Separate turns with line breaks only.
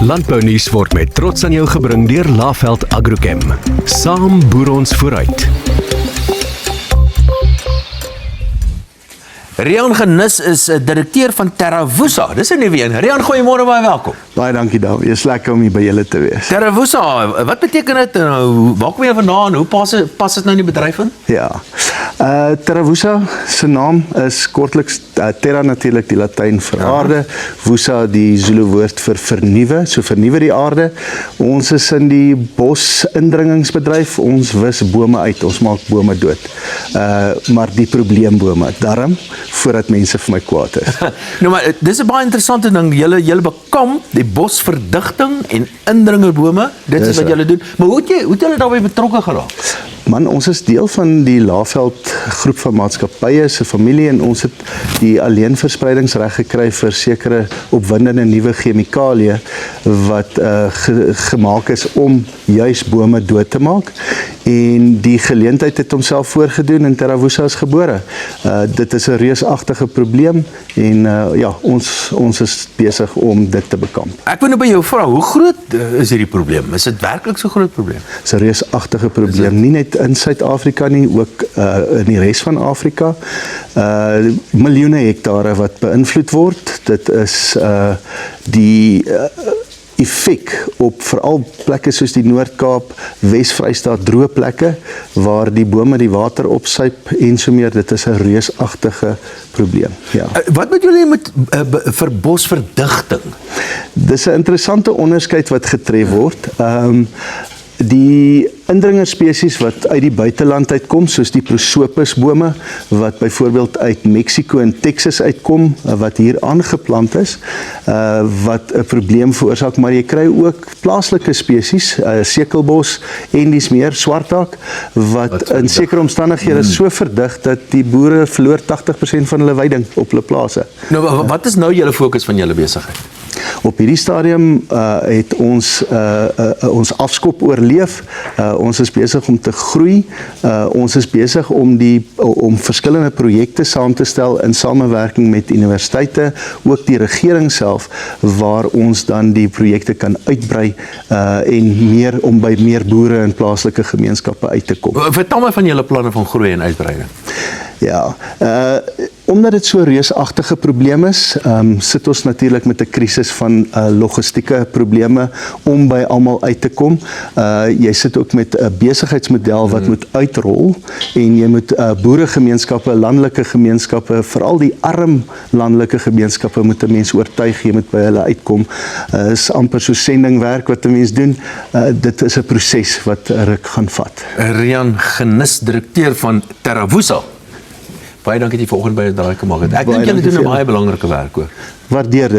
Landbounuus word met trots aan jou gebring deur Laveld Agrochem. Saam boer ons vooruit.
Rian Genis is direkteur van TerraVusa. Dis 'n nuwe een. Rian, goeiemôre, baie welkom.
Baie dankie Dawie, is lekker om hier by julle te wees.
TerraVusa, wat beteken dit? Nou, waar kom jy vandaan? Hoe pas dit nou in die bedryf in?
Ja, TerraVusa se naam is kortliks Terra natuurlik die Latyn vir aarde, Vusa die Zulu woord vir vernuwe, so vernuwe die aarde. Ons is in die bosindringingsbedryf, ons wis bome uit, ons maak bome dood. Maar die probleembome, darm, voordat mense vir my kwaad is.
Nou maar, dis 'n baie interessante ding. Julle bekamp die bosverdigting en indringerbome. Dit is wat julle doen. Maar hoe het julle daarbey betrokke geraak?
Man, ons is deel van die Laveld groep van maatskappye se familie en ons het die alleenverspreidingsreg gekry vir sekere opwindende nuwe chemikalieë wat gemaak is om juis bome dood te maak. En die geleentheid het homself voorgedoen en TerraVusa is gebore. Dit is 'n reusagtige probleem en ja, ons is besig om dit te bekamp.
Ek wil nou by jou vra, hoe groot is hierdie probleem? Is dit werklik so groot probleem?
Dit is 'n reusagtige probleem, nie net in Suid-Afrika nie, ook in die res van Afrika. Miljoene hektare wat beïnvloed word. Dit is die effek op veral plekke soos die Noord-Kaap, Wes-Vrystaat, droë plekke waar die bome die water opsuip en so meer. Dit is 'n reusagtige probleem. Ja.
Wat moet julle vir bosverdigting?
Dis 'n interessante onderskeid wat getref word. Die indringerspesies wat uit die buiteland uitkom, soos die prosopusbome, wat byvoorbeeld uit Mexico en Texas uitkom, wat hier aangeplant is, wat 'n probleem veroorsaak, maar jy kry ook plaaslike spesies, sekelbos en dis meer, swartak, wat in sekere omstandighede so verdig dat die boere verloor 80% van hulle weiding op hulle plase.
Nou, wat is nou julle fokus van julle besigheid?
Op hierdie stadium het ons ons afskop oorleef. Ons is besig om te groei. Ons is besig om verskillende projekte saam te stel in samewerking met universiteite, ook die regering self, waar ons dan die projekte kan uitbrei en om by meer boere en plaaslike gemeenskappe uit te kom.
Vertel my van julle planne van groei en uitbreiding.
Ja, omdat dit so 'n reusagtige probleem is, sit ons natuurlik met 'n krisis van logistieke probleme om by almal uit te kom. Jy sit ook met 'n besigheidsmodel wat moet uitrol en jy moet boeregemeenskappe, landelike gemeenskappe, veral die arm landelike gemeenskappe moet 'n mens oortuig, jy moet by hulle uitkom. Is amper so sendingwerk wat 'n mens doen. Dit is 'n proses wat 'n ruk gaan vat.
Rian Genis, direkteur van TerraVusa. Baie dankie dat jy vanoggend by 'n draai gemaak het. Ek dink julle doen 'n baie belangrike werk hoor.
Waardeer dit.